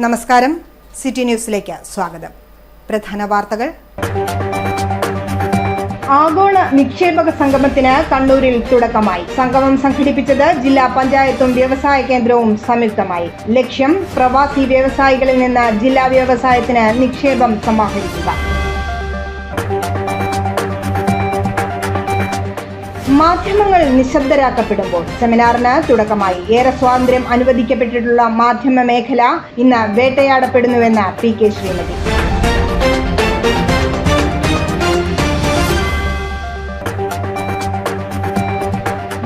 നമസ്കാരം, സിറ്റി ന്യൂസിലേക്ക് സ്വാഗതം. പ്രധാന വാർത്തകൾ. ആഗോള നിക്ഷേപക സംഗമത്തിന് കണ്ണൂരിൽ തുടക്കമായി. സംഗമം സംഘടിപ്പിച്ചത് ജില്ലാ പഞ്ചായത്തും വ്യവസായ കേന്ദ്രവും സംയുക്തമായി. ലക്ഷ്യം പ്രവാസി വ്യവസായികളിൽ നിന്ന് ജില്ലാ വ്യവസായത്തിന് നിക്ഷേപം സമാഹരിക്കുക. മാധ്യമങ്ങൾ നിശബ്ദരാക്കപ്പെടുമ്പോൾ സെമിനാറിന് തുടക്കമായി. ഏറെ സ്വാതന്ത്ര്യം അനുവദിക്കപ്പെട്ടിട്ടുള്ള മാധ്യമ മേഖല ഇന്ന് വേട്ടയാടപ്പെടുന്നുവെന്ന് പി.കെ. ശ്രീമതി.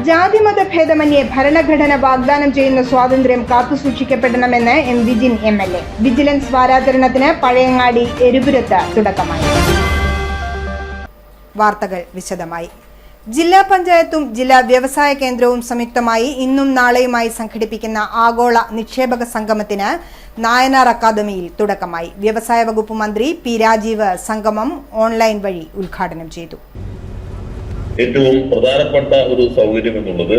ജാതിമത ഭേദമന്യേ ഭരണഘടന വാഗ്ദാനം ചെയ്യുന്ന സ്വാതന്ത്ര്യം കാത്തുസൂക്ഷിക്കപ്പെടണമെന്ന് എം. വിജിൻ എം.എൽ.എ. വിജിലൻസ് വാരാചരണത്തിന് പഴയങ്ങാടി എരുപുരത്ത് തുടക്കമായി. വാർത്തകൾ വിശദമായി. ജില്ലാ പഞ്ചായത്തും ജില്ലാ വ്യവസായ കേന്ദ്രവും സംയുക്തമായി ഇന്നും നാളെയുമായി സംഘടിപ്പിക്കുന്ന ആഗോള നിക്ഷേപക സംഗമത്തിന് നായനാർ അക്കാദമിയിൽ തുടക്കമായി. വ്യവസായ വകുപ്പ് മന്ത്രി പി. രാജീവ് സംഗമം ഓൺലൈൻ വഴി ഉദ്ഘാടനം ചെയ്തു. ഏറ്റവും പ്രധാനപ്പെട്ട ഒരു സൗകര്യം എന്നുള്ളത്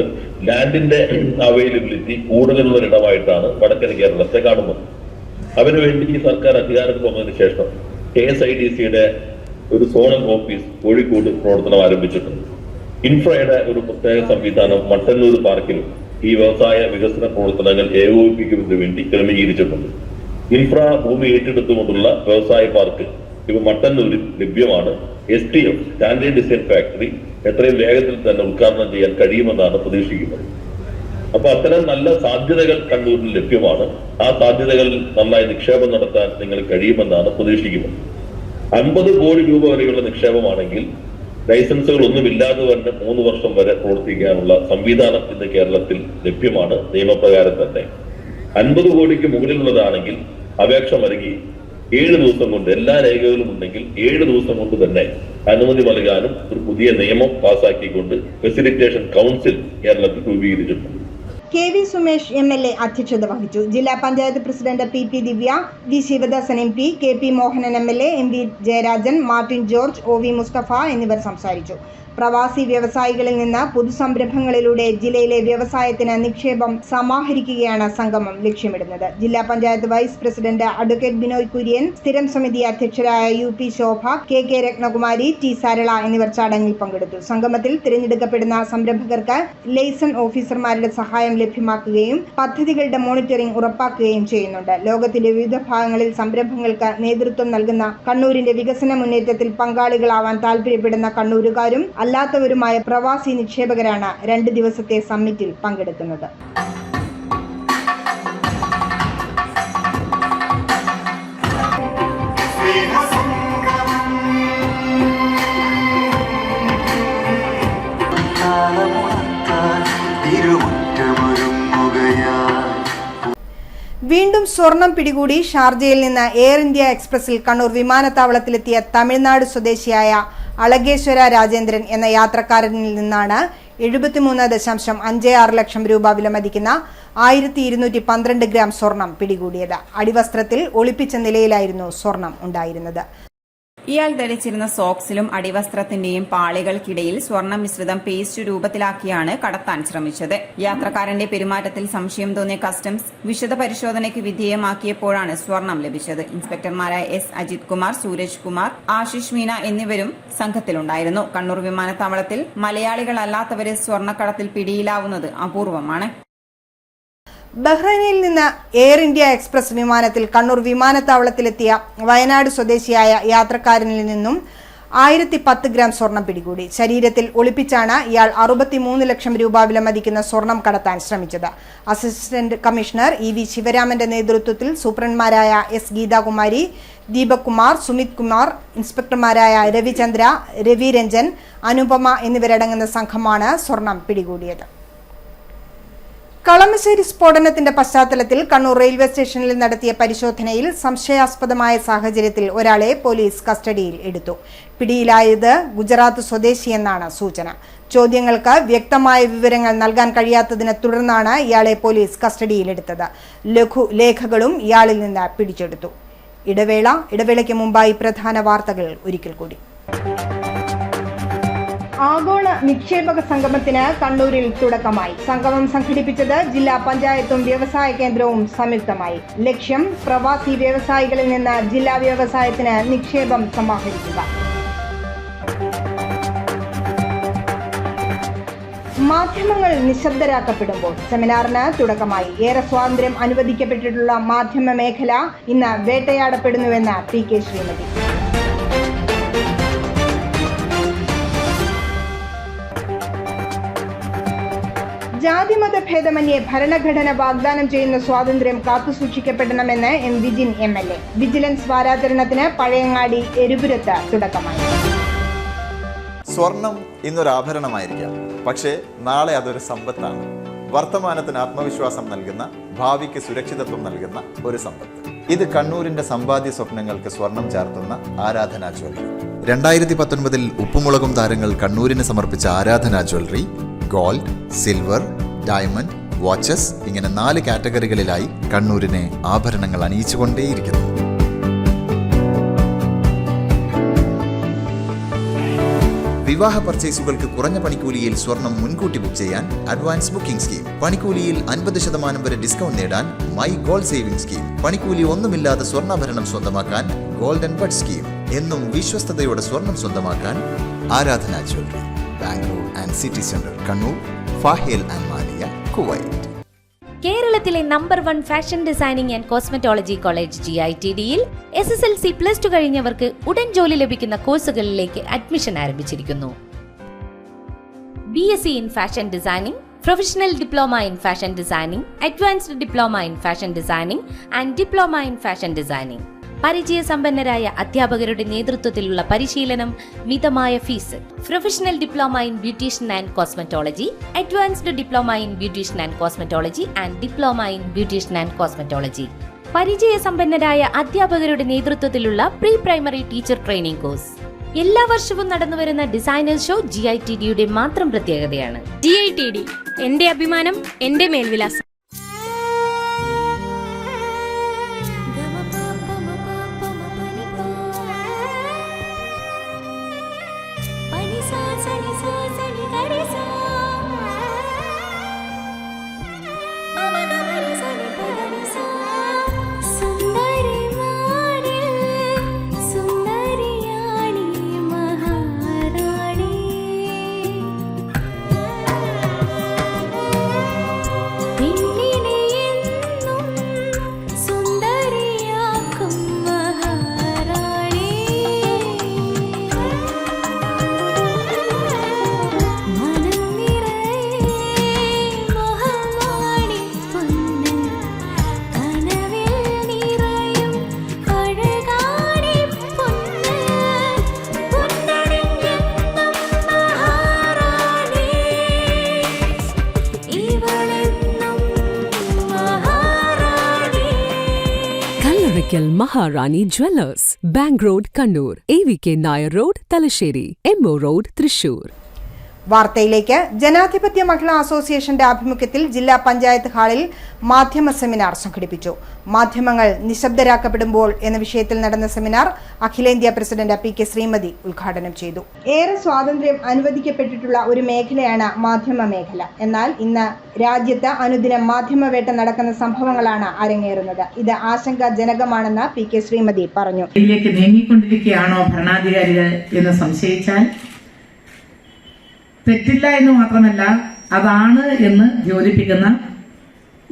ലാൻഡിന്റെ അവൈലബിലിറ്റി കൂടുതലുള്ള ഇടമായിട്ടാണ് വടക്കൻ കേരളത്തെ കാണുന്നത്. അതിനുവേണ്ടി സർക്കാർ അധികാരത്തിൽ വന്നതിന് ശേഷം KSIDCയുടെ ഒരു സോണൽ ഓഫീസ് കോഴിക്കോട് പ്രവർത്തനം ആരംഭിച്ചിട്ടുണ്ട്. ഇൻഫ്രയുടെ ഒരു പ്രത്യേക സംവിധാനം മട്ടന്നൂർ പാർക്കിലും ഈ വ്യവസായ വികസന പ്രവർത്തനങ്ങൾ ഏകോപിപ്പിക്കുന്നതിന് വേണ്ടി ക്രമീകരിച്ചിട്ടുണ്ട്. ഇൻഫ്ര ഭൂമി ഏറ്റെടുത്തുകൊണ്ടുള്ള വ്യവസായ പാർക്ക് ഇവ മട്ടന്നൂരിൽ ലഭ്യമാണ്. STF സ്റ്റാൻഡേർഡ് ഡിസൈൻ ഫാക്ടറി എത്രയും വേഗത്തിൽ തന്നെ ഉദ്ഘാടനം ചെയ്യാൻ കഴിയുമെന്നാണ് പ്രതീക്ഷിക്കുന്നത്. അപ്പൊ അത്തരം നല്ല സാധ്യതകൾ കണ്ണൂരിൽ ലഭ്യമാണ്. ആ സാധ്യതകളിൽ നന്നായി നിക്ഷേപം നടത്താൻ നിങ്ങൾ കഴിയുമെന്നാണ് പ്രതീക്ഷിക്കുന്നത്. 50 കോടി രൂപ വരെയുള്ള നിക്ഷേപമാണെങ്കിൽ ലൈസൻസുകൾ ഒന്നുമില്ലാതെ തന്നെ 3 വർഷം വരെ പ്രവർത്തിക്കാനുള്ള സംവിധാനം ഇന്ന് കേരളത്തിൽ ലഭ്യമാണ്. നിയമപ്രകാരം തന്നെ 50 കോടിക്ക് മുകളിലുള്ളതാണെങ്കിൽ അപേക്ഷ നൽകി 7 ദിവസം കൊണ്ട് എല്ലാ രേഖകളും ഉണ്ടെങ്കിൽ 7 ദിവസം കൊണ്ട് തന്നെ അനുമതി നൽകാനും ഒരു പുതിയ നിയമം പാസാക്കിക്കൊണ്ട് ഫെസിലിറ്റേഷൻ കൗൺസിൽ കേരളത്തിൽ രൂപീകരിച്ചിട്ടുണ്ട്. KV സുമേഷ് MLA അധ്യക്ഷത വഹിച്ചു. ജില്ലാ panchayat president PP Divya, V Sivadasan MP, KP Mohanan MLA, MV Jayarajan, Martin George, OV Mustafa എന്നിവർ സംസാരിച്ചു. പ്രവാസി വ്യവസായികളിൽ നിന്ന് പുതുസംരംഭങ്ങളിലൂടെ ജില്ലയിലെ വ്യവസായത്തിന് നിക്ഷേപം സമാഹരിക്കുകയാണ് സംഗമം ലക്ഷ്യമിടുന്നത്. ജില്ലാ panchayat vice president advocate Binoy Kurian, സ്ഥിരം സമിതി അധ്യക്ഷരായ UP ശോഭ, KK രത്നകുമാരി, T സരള എന്നിവർ ചടങ്ങിൽ പങ്കെടുത്തു. സംഗമത്തിൽ തിരഞ്ഞെടുക്കപ്പെടുന്ന സംരംഭകർക്ക് ലൈസൺ ഓഫീസർമാരുടെ സഹായം ലഭ്യമാക്കുകയും പദ്ധതികളുടെ മോണിറ്ററിംഗ് ഉറപ്പാക്കുകയും ചെയ്യുന്നുണ്ട്. ലോകത്തിന്റെ വിവിധ ഭാഗങ്ങളിൽ സംരംഭങ്ങൾക്ക് നേതൃത്വം നൽകുന്ന കണ്ണൂരിന്റെ വികസന മുന്നേറ്റത്തിൽ പങ്കാളികളാവാൻ താൽപര്യപ്പെടുന്ന കണ്ണൂരുകാരും അല്ലാത്തവരുമായ പ്രവാസി നിക്ഷേപകരാണ് 2 ദിവസത്തെ സമ്മിറ്റിൽ പങ്കെടുക്കുന്നത്. വീണ്ടും സ്വർണം പിടികൂടി. ഷാർജയിൽ നിന്ന് എയർ ഇന്ത്യ എക്സ്പ്രസിൽ കണ്ണൂർ വിമാനത്താവളത്തിലെത്തിയ തമിഴ്നാട് സ്വദേശിയായ അളകേശ്വര രാജേന്ദ്രൻ എന്ന യാത്രക്കാരനിൽ നിന്നാണ് 73.56 ലക്ഷം രൂപ വിലമതിക്കുന്ന 1212 ഗ്രാം സ്വർണം പിടികൂടിയത്. അടിവസ്ത്രത്തിൽ ഒളിപ്പിച്ച നിലയിലായിരുന്നു സ്വർണം ഉണ്ടായിരുന്നത്. ഇയാൾ ധരിച്ചിരുന്ന സോക്സിലും അടിവസ്ത്രത്തിന്റെയും പാളികൾക്കിടയിൽ സ്വർണ്ണ മിശ്രിതം പേസ്റ്റ് രൂപത്തിലാക്കിയാണ് കടത്താൻ ശ്രമിച്ചത്. യാത്രക്കാരന്റെ പെരുമാറ്റത്തിൽ സംശയം തോന്നിയ കസ്റ്റംസ് വിശദ പരിശോധനയ്ക്ക് വിധേയമാക്കിയപ്പോഴാണ് സ്വർണം ലഭിച്ചത്. ഇൻസ്പെക്ടർമാരായ S. അജിത് കുമാർ, സൂരജ് കുമാർ, ആശിഷ് മീന എന്നിവരും സംഘത്തിലുണ്ടായിരുന്നു. കണ്ണൂർ വിമാനത്താവളത്തിൽ മലയാളികളല്ലാത്തവരെ സ്വർണ്ണക്കടത്തിൽ പിടിയിലാവുന്നത് അപൂർവമാണ്. ബഹ്റൈനിൽ നിന്ന് എയർ ഇന്ത്യ എക്സ്പ്രസ് വിമാനത്തിൽ കണ്ണൂർ വിമാനത്താവളത്തിലെത്തിയ വയനാട് സ്വദേശിയായ യാത്രക്കാരനിൽ നിന്നും 1010 ഗ്രാം സ്വർണം പിടികൂടി. ശരീരത്തിൽ ഒളിപ്പിച്ചാണ് ഇയാൾ 63 ലക്ഷം രൂപ വിലമതിക്കുന്ന സ്വർണം കടത്താൻ ശ്രമിച്ചത്. അസിസ്റ്റന്റ് കമ്മീഷണർ EV ശിവരാമന്റെ നേതൃത്വത്തിൽ സൂപ്രണ്ട്മാരായ S. ഗീതാകുമാരി, ദീപക് കുമാർ, സുമിത് കുമാർ, ഇൻസ്പെക്ടർമാരായ രവിചന്ദ്ര, രവി രഞ്ജൻ, അനുപമ എന്നിവരടങ്ങുന്ന സംഘമാണ് സ്വർണം പിടികൂടിയത്. കളമശ്ശേരി സ്ഫോടനത്തിന്റെ പശ്ചാത്തലത്തിൽ കണ്ണൂർ റെയിൽവേ സ്റ്റേഷനിൽ നടത്തിയ പരിശോധനയിൽ സംശയാസ്പദമായ സാഹചര്യത്തിൽ ഒരാളെ പോലീസ് കസ്റ്റഡിയിൽ എടുത്തു. പിടിയിലായത് ഗുജറാത്ത് സ്വദേശിയെന്നാണ് സൂചന. ചോദ്യങ്ങൾക്ക് വ്യക്തമായ വിവരങ്ങൾ നൽകാൻ കഴിയാത്തതിനെ തുടർന്നാണ് ഇയാളെ പോലീസ് കസ്റ്റഡിയിലെടുത്തത്. ലഘുലേഖകളും ഇയാളിൽ നിന്ന് പിടിച്ചെടുത്തു. ഇടവേളയ്ക്ക് മുമ്പായി പ്രധാന വാർത്തകൾ ഒരിക്കൽ കൂടി. ആഗോള നിക്ഷേപക സംഗമത്തിന് കണ്ണൂരിൽ തുടക്കമായി. സംഗമം സംഘടിപ്പിച്ചത് ജില്ലാ പഞ്ചായത്തും വ്യവസായ കേന്ദ്രവും സംയുക്തമായി. ലക്ഷ്യം പ്രവാസി വ്യവസായികളിൽ നിന്ന് ജില്ലാ വ്യവസായത്തിന് നിക്ഷേപം സമാഹരിക്കുക. മാധ്യമങ്ങൾ നിശബ്ദരാക്കപ്പെടുമ്പോൾ സെമിനാറിന് തുടക്കമായി. ഏറെ സ്വാതന്ത്ര്യം അനുവദിക്കപ്പെട്ടിട്ടുള്ള മാധ്യമ മേഖല ഇന്ന് വേട്ടയാടപ്പെടുന്നുവെന്ന് PK ശ്രീമതി. ജാതിമത ഭേദമന്യേ ഭരണഘടന വാഗ്ദാനം ചെയ്യുന്ന സ്വാതന്ത്ര്യം കാത്തുസൂക്ഷിക്കപ്പെടണമെന്ന് M. വിജിൻ MLA. വിജിലൻസ് വാരാചരണത്തിന് പഴയങ്ങാടി എരുപുരത്ത് തുടക്കമായി. സ്വർണം ഇന്നൊരു ആഭരണമായിരിക്കാം, പക്ഷേ നാളെ അതൊരു സമ്പത്താണ്. വർത്തമാനത്തിന് ആത്മവിശ്വാസം നൽകുന്ന, ഭാവിക്ക് സുരക്ഷിതത്വം നൽകുന്ന ഒരു സമ്പത്ത്. ഇത് കണ്ണൂരിന്റെ സമ്പാദ്യ സ്വപ്നങ്ങൾക്ക് സ്വർണം ചാർത്തുന്ന ആരാധനാ ജ്വല്ലറി. 2019 ഉപ്പുമുളകും താരങ്ങൾ കണ്ണൂരിന് സമർപ്പിച്ച ആരാധനാ jewellery gold, silver, diamond, watches ഇങ്ങനെ 4 കാറ്റഗറികളിലായി കണ്ണൂരിനെ ആഭരണങ്ങൾ അണിയിച്ചുകൊണ്ടേയിരിക്കുന്നു. വിവാഹ പർച്ചേസുകൾക്ക് കുറഞ്ഞ പണിക്കൂലിയിൽ സ്വർണം മുൻകൂട്ടി ബുക്ക് ചെയ്യാൻ അഡ്വാൻസ് ബുക്കിംഗ് സ്കീം. പണിക്കൂലിയിൽ 50% വരെ ഡിസ്കൗണ്ട് നേടാൻ മൈ ഗോൾഡ് സേവിംഗ് സ്കീം. പണിക്കൂലി ഒന്നുമില്ലാതെ സ്വർണ്ണാഭരണം സ്വന്തമാക്കാൻ ഗോൾഡൻ ബഡ് സ്കീം. എന്നും വിശ്വസ്തയോടെ സ്വർണം സ്വന്തമാക്കാൻ Aradhana jewellery, Bangalore and city centre, Kannur, Fahaheel and Maliya, Kuwait. കേരളത്തിലെ number 1 fashion designing and cosmetology college GITDയിൽ SSLC +2 കഴിഞ്ഞവർക്ക് ഉടൻ ജോലി ലഭിക്കുന്ന കോഴ്സുകളിലേക്ക് അഡ്മിഷൻ ആരംഭിച്ചിരിക്കുന്നു. BSc in fashion designing, professional diploma in fashion designing, advanced diploma in fashion designing and diploma in fashion designing. പരിചയസമ്പന്നരായ അധ്യാപകരുടെ നേതൃത്വത്തിലുള്ള പരിശീലനം, മിതമായ fees. Professional diploma in beautician and cosmetology, advanced diploma in beautician and cosmetology and diploma in beautician and cosmetology. പരിചയസമ്പന്നരായ അധ്യാപകരുടെ നേതൃത്വത്തിലുള്ള pre primary teacher training course. എല്ലാ വർഷവും നടന്നുവരുന്ന ഡിസൈനേഴ്സ് ഷോ GITDയുടെ മാത്രം പ്രത്യേകതയാണ്. GITD എന്റെ അഭിമാനം, എന്റെ മേൽവിലാസം. Maharani Jewellers, Bank Road, Kannur, AVK Nair Road, Talasheri, MO Road, Thrissur. വാർത്തയിലേക്ക്. ജനാധിപത്യ മഹിളാ അസോസിയേഷന്റെ ആഭിമുഖ്യത്തിൽ ജില്ലാ പഞ്ചായത്ത് ഹാളിൽ മാധ്യമ സെമിനാർ സംഘടിപ്പിച്ചു. മാധ്യമങ്ങൾ നിശബ്ദരാക്കപ്പെടുമ്പോൾ എന്ന വിഷയത്തിൽ നടന്ന സെമിനാർ അഖിലേന്ത്യാ പ്രസിഡന്റ് PK ശ്രീമതി ഉദ്ഘാടനം ചെയ്തു. ഏറെ സ്വാതന്ത്ര്യം അനുവദിക്കപ്പെട്ടിട്ടുള്ള ഒരു മേഖലയാണ് മാധ്യമ മേഖല. എന്നാൽ ഇന്ന് രാജ്യത്ത് അനുദിനം മാധ്യമവേട്ട നടക്കുന്ന സംഭവങ്ങളാണ് അരങ്ങേറുന്നത്. ഇത് ആശങ്കാജനകമാണെന്ന് PK ശ്രീമതി പറഞ്ഞു. ഇതിലേക്ക് നീങ്ങിക്കൊണ്ടിരിക്കുകയാണോ ഭരണാധികാരികൾ എന്ന് സംശയിച്ചാൽ തെറ്റില്ല എന്ന് മാത്രമല്ല, അതാണ് എന്ന് യോജിപ്പിക്കുന്ന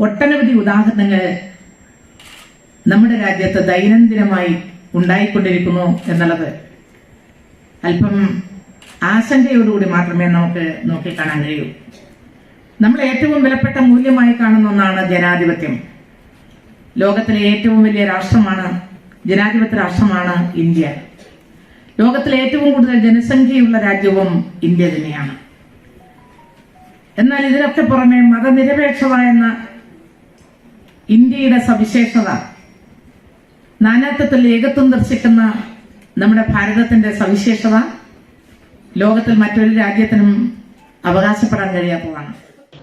ഒട്ടനവധി ഉദാഹരണങ്ങൾ നമ്മുടെ രാജ്യത്ത് ദൈനംദിനമായി ഉണ്ടായിക്കൊണ്ടിരിക്കുന്നു എന്നുള്ളത് അല്പം ആശങ്കയോടുകൂടി മാത്രമേ നമുക്ക് നോക്കിക്കാണാൻ കഴിയൂ. നമ്മൾ ഏറ്റവും വിലപ്പെട്ട മൂല്യമായി കാണുന്ന ഒന്നാണ് ജനാധിപത്യം. ലോകത്തിലെ ഏറ്റവും വലിയ രാഷ്ട്രമാണ്, ജനാധിപത്യ രാഷ്ട്രമാണ് ഇന്ത്യ. ലോകത്തിലെ ഏറ്റവും കൂടുതൽ ജനസംഖ്യയുള്ള രാജ്യവും ഇന്ത്യ തന്നെയാണ്. എന്നാൽ ഇതിനൊക്കെ പുറമെ മതനിരപേക്ഷത എന്ന ഇന്ത്യയുടെ സവിശേഷത, നാനാത്വത്തിൽ ഏകത്വം ദർശിക്കുന്ന നമ്മുടെ ഭാരതത്തിന്റെ സവിശേഷത ലോകത്തിൽ മറ്റൊരു രാജ്യത്തിനും അവകാശപ്പെടാൻ കഴിയാത്തതാണ്.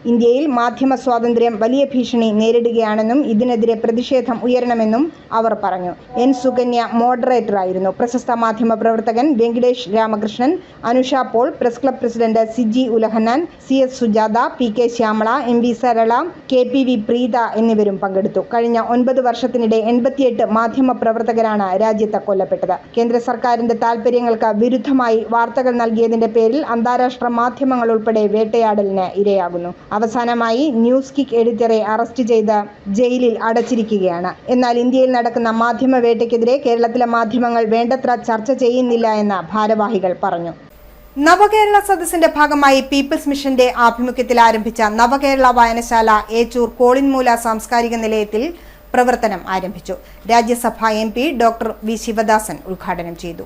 ഇന്ത്യയിൽ മാധ്യമ സ്വാതന്ത്ര്യം വലിയ ഭീഷണി നേരിടുകയാണെന്നും ഇതിനെതിരെ പ്രതിഷേധം ഉയരണമെന്നും അവർ പറഞ്ഞു. എൻ സുകന്യ മോഡറേറ്ററായിരുന്നു. പ്രശസ്ത മാധ്യമ പ്രവർത്തകൻ Venkitesh Ramakrishnan, Anusha Paul, press club president Siji Ulahannan, CS Sujatha, PK Shyamala, MV Sarala, KPV Preetha എന്നിവരും പങ്കെടുത്തു. കഴിഞ്ഞ 9 വർഷത്തിനിടെ 88 മാധ്യമ പ്രവർത്തകരാണ് രാജ്യത്ത് കൊല്ലപ്പെട്ടത്. കേന്ദ്ര സർക്കാരിന്റെ താൽപര്യങ്ങൾക്ക് വിരുദ്ധമായി വാർത്തകൾ നൽകിയതിന്റെ പേരിൽ അന്താരാഷ്ട്ര മാധ്യമങ്ങൾ ഉൾപ്പെടെ വേട്ടയാടലിന് ഇരയാകുന്നു. അവസാനമായി ന്യൂസ് കിക്ക് എഡിറ്ററെ അറസ്റ്റ് ചെയ്ത് ജയിലിൽ അടച്ചിരിക്കുകയാണ്. എന്നാൽ ഇന്ത്യയിൽ നടക്കുന്ന മാധ്യമ വേട്ടയ്ക്കെതിരെ കേരളത്തിലെ മാധ്യമങ്ങൾ വേണ്ടത്ര ചർച്ച ചെയ്യുന്നില്ല എന്ന് ഭാരവാഹികൾ പറഞ്ഞു. നവകേരള സദസ്സിന്റെ ഭാഗമായി പീപ്പിൾസ് മിഷന്റെ ആഭിമുഖ്യത്തിൽ ആരംഭിച്ച നവകേരള വായനശാല ഏച്ചൂർ കോളിൻമൂല സാംസ്കാരിക നിലയത്തിൽ പ്രവർത്തനം ആരംഭിച്ചു. രാജ്യസഭാ MP ഡോക്ടർ വി ശിവദാസൻ ഉദ്ഘാടനം ചെയ്തു.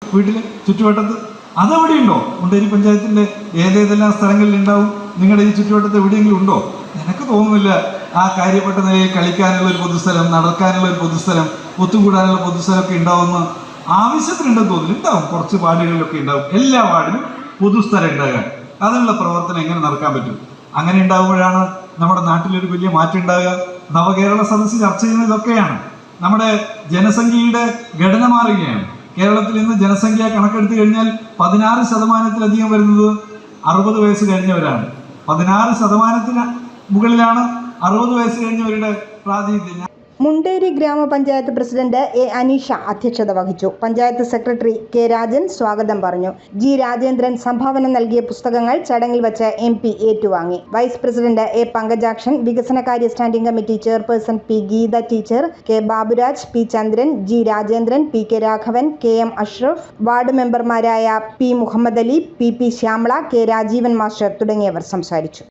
വീട്ടിലെ ചുറ്റുവട്ടത്ത് അതെവിടെയുണ്ടോ? മുണ്ടേരി പഞ്ചായത്തിന്റെ ഏതേതെല്ലാം സ്ഥലങ്ങളിൽ ഉണ്ടാവും? നിങ്ങളുടെ ഈ ചുറ്റുവട്ടത്ത് എവിടെയെങ്കിലും ഉണ്ടോ? എനിക്ക് തോന്നുന്നില്ല ആ കാര്യപ്പെട്ട നിലയിൽ കളിക്കാനുള്ള ഒരു പൊതുസ്ഥലം, നടക്കാനുള്ള ഒരു പൊതുസ്ഥലം, ഒത്തുകൂടാനുള്ള പൊതുസ്ഥലമൊക്കെ ഉണ്ടാവുമെന്ന് ആവശ്യത്തിനുണ്ടെന്ന് തോന്നുന്നു. ഉണ്ടാവും, കുറച്ച് വാർഡുകളിലൊക്കെ ഉണ്ടാവും. എല്ലാ വാർഡിലും പൊതുസ്ഥലം ഉണ്ടാകാൻ അതിനുള്ള പ്രവർത്തനം എങ്ങനെ നടക്കാൻ പറ്റും? അങ്ങനെ ഉണ്ടാകുമ്പോഴാണ് നമ്മുടെ നാട്ടിലൊരു വലിയ മാറ്റം ഉണ്ടാകുക. നവകേരള സദസ്സ് ചർച്ച ചെയ്യുന്നതൊക്കെയാണ്. നമ്മുടെ ജനസംഖ്യയുടെ ഘടന മാറുകയാണ്. കേരളത്തിൽ ഇന്ന് ജനസംഖ്യ കണക്കെടുത്തു കഴിഞ്ഞാൽ 16% വരുന്നത് 60 വയസ്സ് കഴിഞ്ഞവരാണ്. 16% മുകളിലാണ് 60 വയസ്സ് കഴിഞ്ഞവരുടെ പ്രാതിനിധ്യം. മുണ്ടേരി ഗ്രാമപഞ്ചായത്ത് പ്രസിഡന്റ് A. അനീഷ അധ്യക്ഷത വഹിച്ചു. Panchayat secretary K. രാജൻ സ്വാഗതം പറഞ്ഞു. G. രാജേന്ദ്രൻ സംഭാവന നൽകിയ പുസ്തകങ്ങൾ ചടങ്ങിൽ വച്ച് MP ഏറ്റുവാങ്ങി. Vice president A. പങ്കജാക്ഷൻ, വികസനകാര്യ standing committee chairperson P. Geetha teacher, K. Baburaj, P. Chandran, G. Rajendran, P. K. Raghavan, K. M. Ashraf, ward മെമ്പർമാരായ P. Muhammad Ali, P. Shyamala, K. Rajeevan master തുടങ്ങിയവർ സംസാരിച്ചു.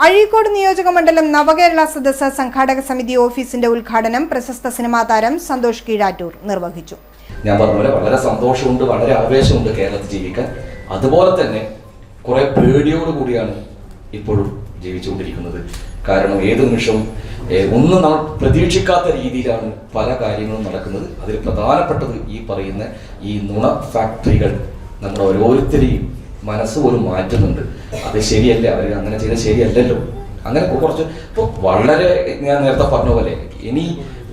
അഴീക്കോട് നിയോജക മണ്ഡലം നവകേരള സദസ്സ് സംഘാടക സമിതി ഓഫീസിന്റെ ഉദ്ഘാടനം പ്രശസ്ത സിനിമാ താരം സന്തോഷ് കീഴാറ്റൂർ നിർവഹിച്ചു. ഞാൻ പറഞ്ഞ പോലെ വളരെ സന്തോഷമുണ്ട്, വളരെ ആവേശമുണ്ട് കേരളത്തിൽ ജീവിക്കാൻ. അതുപോലെ തന്നെ കുറെ പേടിയോടുകൂടിയാണ് ഇപ്പോഴും ജീവിച്ചുകൊണ്ടിരിക്കുന്നത്. കാരണം ഏത് നിമിഷവും ഒന്നും നമ്മൾ പ്രതീക്ഷിക്കാത്ത രീതിയിലാണ് പല കാര്യങ്ങളും നടക്കുന്നത്. അതിൽ പ്രധാനപ്പെട്ടത് ഈ പറയുന്ന ഈ നുണ ഫാക്ടറികൾ നമ്മുടെ ഓരോരുത്തരെയും മനസ്സ് പോലും മാറ്റുന്നുണ്ട്. അത് ശരിയല്ല, അവർ അങ്ങനെ ചെയ്താൽ ശരിയല്ലല്ലോ. അങ്ങനെ കുറച്ച് ഇപ്പോൾ വളരെ ഞാൻ നേരത്തെ പറഞ്ഞ പോലെ ഇനി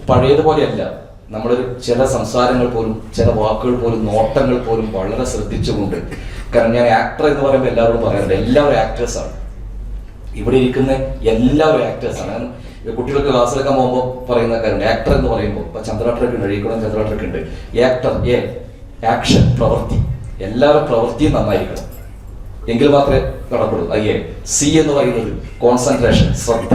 പഴയതുപോലെയല്ല. നമ്മളൊരു ചില സംസാരങ്ങൾ പോലും, ചില വാക്കുകൾ പോലും, നോട്ടങ്ങൾ പോലും വളരെ ശ്രദ്ധിച്ചുകൊണ്ട്. കാരണം ഞാൻ ആക്ടർ എന്ന് പറയുമ്പോൾ എല്ലാവരോടും പറയാറുണ്ട്, എല്ലാവരും ആക്ടേഴ്സാണ്. ഇവിടെ ഇരിക്കുന്ന എല്ലാവരും ആക്ടേഴ്സാണ്. കുട്ടികൾക്ക് ക്ലാസ്സിലൊക്കെ പോകുമ്പോൾ പറയുന്ന കാര്യം ആക്ടർ എന്ന് പറയുമ്പോൾ ഇപ്പൊ ചന്ദ്രാട്ടറൊക്കെ ഉണ്ട്, അഴീക്കോടൻ ചന്ദ്രാട്ടറൊക്കെ ഉണ്ട്. ആക്ടർ ആക്ഷൻ, പ്രവൃത്തി, എല്ലാവരും പ്രവൃത്തിയും നന്നായിരിക്കണം, എങ്കിൽ മാത്രമേ നടക്കുള്ളൂ. C എന്ന് പറയുന്നത് കോൺസെൻട്രേഷൻ, ശ്രദ്ധ.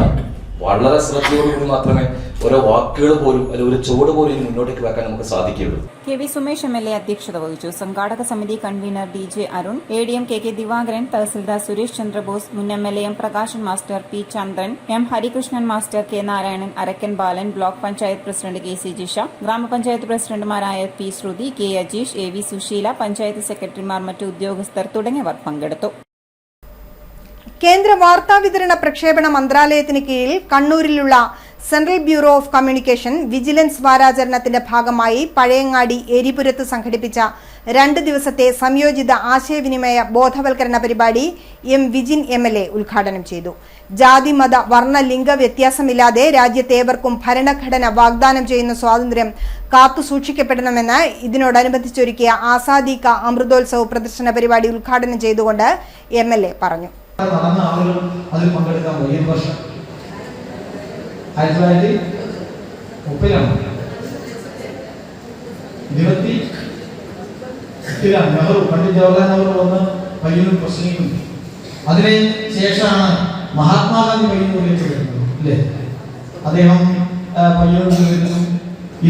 വളരെ ശ്രദ്ധയോടുകൂടി മാത്രമേ ഓരോ വാക്കുകൾ പോലും അല്ലെങ്കിൽ ഒരു ചുവട് പോലും മുന്നോട്ടേക്ക് വെക്കാൻ നമുക്ക് സാധിക്കുകയുള്ളൂ. KV സുമേഷ് MLA അധ്യക്ഷത വഹിച്ചു. സംഘാടക സമിതി convener DJ Arun, ADM KK Divakaran, tahsildar Suresh Chandrabose, മുൻ MLA M Prakashan master, P Chandran, M Harikrishnan master, K Narayanan, Arakkan Balan, block panchayat president KC Jisha, ഗ്രാമപഞ്ചായത്ത് പ്രസിഡന്റുമാരായ P ശ്രുതി, K അജീഷ്, AV സുശീല, പഞ്ചായത്ത് സെക്രട്ടറിമാർ, മറ്റു ഉദ്യോഗസ്ഥർ തുടങ്ങിയവർ പങ്കെടുത്തു. കേന്ദ്ര വാർത്താവിതരണ പ്രക്ഷേപണ മന്ത്രാലയത്തിന് കീഴിൽ കണ്ണൂരിലുള്ള central bureau of communication vigilance വാരാചരണത്തിന്റെ ഭാഗമായി പഴയങ്ങാടി ഏരിപുരത്ത് സംഘടിപ്പിച്ച 2 ദിവസത്തെ സംയോജിത ആശയവിനിമയ ബോധവൽക്കരണ പരിപാടി M. വിജിൻ MLA ഉദ്ഘാടനം ചെയ്തു. ജാതി, മത, വർണ്ണ, ലിംഗ വ്യത്യാസമില്ലാതെ രാജ്യത്തേവർക്കും ഭരണഘടന വാഗ്ദാനം ചെയ്യുന്ന സ്വാതന്ത്ര്യം കാത്തുസൂക്ഷിക്കപ്പെടണമെന്ന് ഇതിനോടനുബന്ധിച്ചൊരുക്കിയ ആസാദി കാ അമൃതോത്സവ് പ്രദർശന പരിപാടി ഉദ്ഘാടനം ചെയ്തുകൊണ്ട് MLA പറഞ്ഞു. നടന്ന ആളുകൾ അതിൽ പങ്കെടുക്കാൻ വലിയ വർഷം 1930 നെഹ്റു, പണ്ഡിറ്റ് ജവഹർലാൽ നെഹ്റു വന്ന് പയ്യന്നൂർ പ്രസംഗിക്കുന്നു. അതിന് ശേഷമാണ് മഹാത്മാഗാന്ധി പയ്യന്നൂരിലേക്ക് വരുന്നത്. അല്ലേ? അദ്ദേഹം പയ്യന്നൂരിൽ വരുന്നു.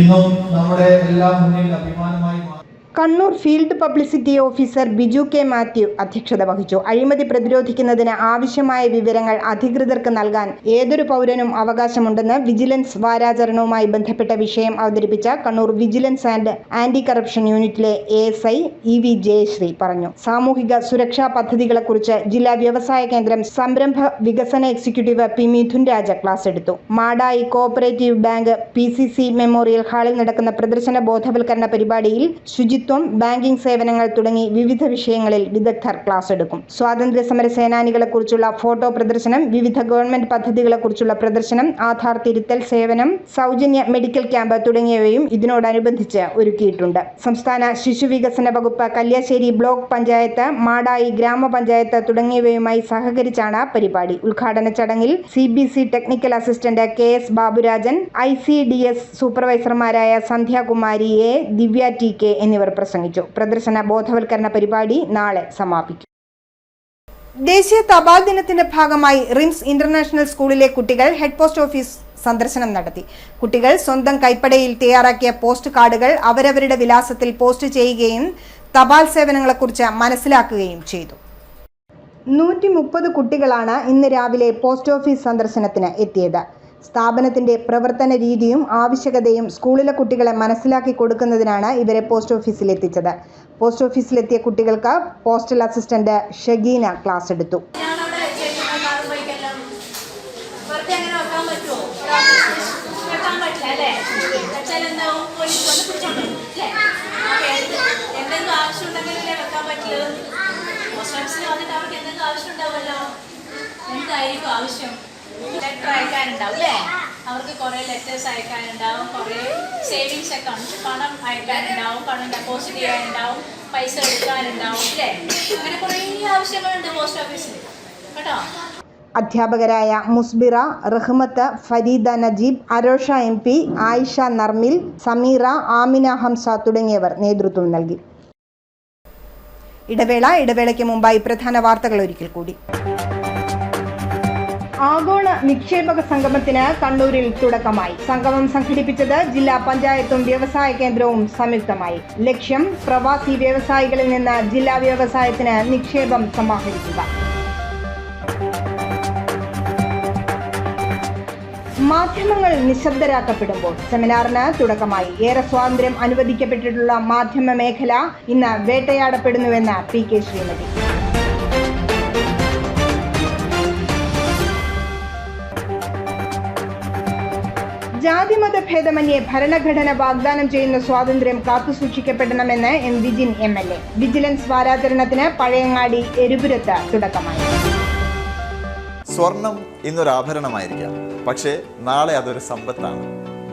ഇന്നും നമ്മുടെ എല്ലാം മുന്നിൽ അഭിമാനമായി മാറി. Kannur field publicity officer Biju K. Mathew അധ്യക്ഷത വഹിച്ചു. അഴിമതി പ്രതിരോധിക്കുന്നതിന് ആവശ്യമായ വിവരങ്ങൾ അധികൃതർക്ക് നൽകാൻ ഏതൊരു പൗരനും അവകാശമുണ്ടെന്ന് വിജിലൻസ് വാരാചരണവുമായി ബന്ധപ്പെട്ട വിഷയം അവതരിപ്പിച്ച Kannur vigilance and anti corruption യൂണിറ്റിലെ ASI EV ജയശ്രീ പറഞ്ഞു. സാമൂഹിക സുരക്ഷാ പദ്ധതികളെക്കുറിച്ച് ജില്ലാ വ്യവസായ കേന്ദ്രം സംരംഭ വികസന executive P. Mithun Raja class എടുത്തു. Madayi cooperative bank PCC memorial ഹാളിൽ നടക്കുന്ന പ്രദർശന ബോധവൽക്കരണ പരിപാടിയിൽ ശുചിത്വ ശുചിത്വം, ബാങ്കിംഗ് സേവനങ്ങൾ തുടങ്ങി വിവിധ വിഷയങ്ങളിൽ വിദഗ്ധർ ക്ലാസ് എടുക്കും. സ്വാതന്ത്ര്യ സമര സേനാനികളെക്കുറിച്ചുള്ള ഫോട്ടോ പ്രദർശനം, വിവിധ ഗവൺമെന്റ് പദ്ധതികളെക്കുറിച്ചുള്ള പ്രദർശനം, ആധാർ തിരുത്തൽ സേവനം, സൗജന്യ മെഡിക്കൽ ക്യാമ്പ് തുടങ്ങിയവയും ഇതിനോടനുബന്ധിച്ച് ഒരുക്കിയിട്ടുണ്ട്. സംസ്ഥാന ശിശുവികസന വകുപ്പ്, കല്യാശ്ശേരി ബ്ലോക്ക് പഞ്ചായത്ത്, മാടായി ഗ്രാമപഞ്ചായത്ത് തുടങ്ങിയവയുമായി സഹകരിച്ചാണ് പരിപാടി. ഉദ്ഘാടന ചടങ്ങിൽ CBC technical assistant KS Baburajan, ICDS സൂപ്പർവൈസർമാരായ സന്ധ്യാകുമാരി A, Divya TK എന്നിവർ പ്രസംഗിച്ചു. പ്രദർശന ബോധവൽക്കരണ പരിപാടി നാളെ സമാപിക്കും. ദേശീയ തപാൽ ദിനത്തിന്റെ ഭാഗമായി റിംസ് ഇന്റർനാഷണൽ സ്കൂളിലെ കുട്ടികൾ ഹെഡ് പോസ്റ്റ് ഓഫീസ് സന്ദർശനം നടത്തി. കുട്ടികൾ സ്വന്തം കൈപ്പടയിൽ തയ്യാറാക്കിയ പോസ്റ്റ് കാർഡുകൾ അവരവരുടെ വിലാസത്തിൽ പോസ്റ്റ് ചെയ്യുകയും തപാൽ സേവനങ്ങളെക്കുറിച്ച് മനസ്സിലാക്കുകയും ചെയ്തു. 130 കുട്ടികളാണ് ഇന്ന് രാവിലെ പോസ്റ്റ് ഓഫീസ് സന്ദർശനത്തിന് എത്തിയത്. സ്ഥാപനത്തിന്റെ പ്രവർത്തന രീതിയും ആവശ്യകതയും സ്കൂളിലെ കുട്ടികളെ മനസ്സിലാക്കി കൊടുക്കുന്നതിനാണ് ഇവരെ പോസ്റ്റ് ഓഫീസിൽ എത്തിച്ചത്. പോസ്റ്റ് ഓഫീസിലെത്തിയ കുട്ടികൾക്ക് പോസ്റ്റൽ അസിസ്റ്റന്റ് ഷഗീന ക്ലാസ് എടുത്തു. എന്തായിരിക്കും ആവശ്യം? ലെറ്റർ അയക്കാനുണ്ടാവും അല്ലേ? അവർക്ക് കുറേ ലെറ്റേഴ്സ് അയക്കാനുണ്ടാവും, കുറേ സേവിങ്സ് അക്കൗണ്ട്, പണം അയക്കാനുണ്ടാവും, പണം ഡെപ്പോസിറ്റ് ചെയ്യാനുണ്ടാവും, പൈസ എടുക്കാനുണ്ടാവും അല്ലേ? അങ്ങനെ കുറേ ആവശ്യങ്ങളുണ്ട് പോസ്റ്റ് ഓഫീസിൽ കേട്ടോ. അധ്യാപകരായ മുസ്ബിറ, റഹ്മത്ത്, ഫരീദ നജീബ്, അരോഷ MP, ആയിഷ നർമിൽ, സമീറ, ആമിന ഹംസ തുടങ്ങിയവർ നേതൃത്വം നൽകി. ഇടവേളയ്ക്ക് മുമ്പായി പ്രധാന വാർത്തകൾ ഒരിക്കൽ കൂടി. ആഗോള നിക്ഷേപക സംഗമത്തിന് കണ്ണൂരിൽ തുടക്കമായി. സംഗമം സംഘടിപ്പിച്ചത് ജില്ലാ പഞ്ചായത്തും വ്യവസായ കേന്ദ്രവും സംയുക്തമായി. ലക്ഷ്യം പ്രവാസി വ്യവസായികളിൽ നിന്ന് ജില്ലാ വ്യവസായത്തിന് നിക്ഷേപം സമാഹരിക്കുക. മാധ്യമങ്ങൾ നിശബ്ദരാക്കപ്പെടുമ്പോൾ സെമിനാറിന് തുടക്കമായി. ഏറെ സ്വാതന്ത്ര്യം അനുവദിക്കപ്പെട്ടിട്ടുള്ള മാധ്യമ മേഖല ഇന്ന് വേട്ടയാടപ്പെടുന്നുവെന്ന് PK ശ്രീമതി. ജാതിമത ഭേദമന്യേ ഭരണഘടന വാഗ്ദാനം ചെയ്യുന്ന സ്വാതന്ത്ര്യം കാത്തുസൂക്ഷിക്കപ്പെടണമെന്ന് M വിജിൻ MLA. വിജിലൻസ് വാരാചരണത്തിന് പഴയങ്ങാടി എരുപുരത്ത് തുടക്കമായി. സ്വർണം ഇന്നൊരു ആഭരണമായിരിക്കാം, പക്ഷേ നാളെ അതൊരു സമ്പത്താണ്.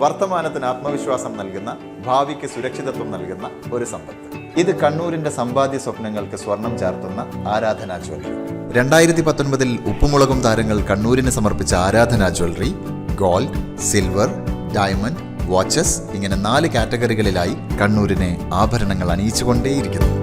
വർത്തമാനത്തിന് ആത്മവിശ്വാസം നൽകുന്ന, ഭാവിക്ക് സുരക്ഷിതത്വം നൽകുന്ന ഒരു സമ്പത്ത്. ഇത് കണ്ണൂരിന്റെ സമ്പാദ്യ സ്വപ്നങ്ങൾക്ക് സ്വർണം ചാർത്തുന്ന ആരാധനാ ജ്വല്ലറി. 2019 ഉപ്പുമുളകും താരങ്ങൾ കണ്ണൂരിന് സമർപ്പിച്ച ആരാധനാ jewellery gold, silver, diamond, watches ഇങ്ങനെ 4 കാറ്റഗറികളിലായി കണ്ണൂരിനെ ആഭരണങ്ങൾ അണിയിച്ചുകൊണ്ടേയിരിക്കുന്നു.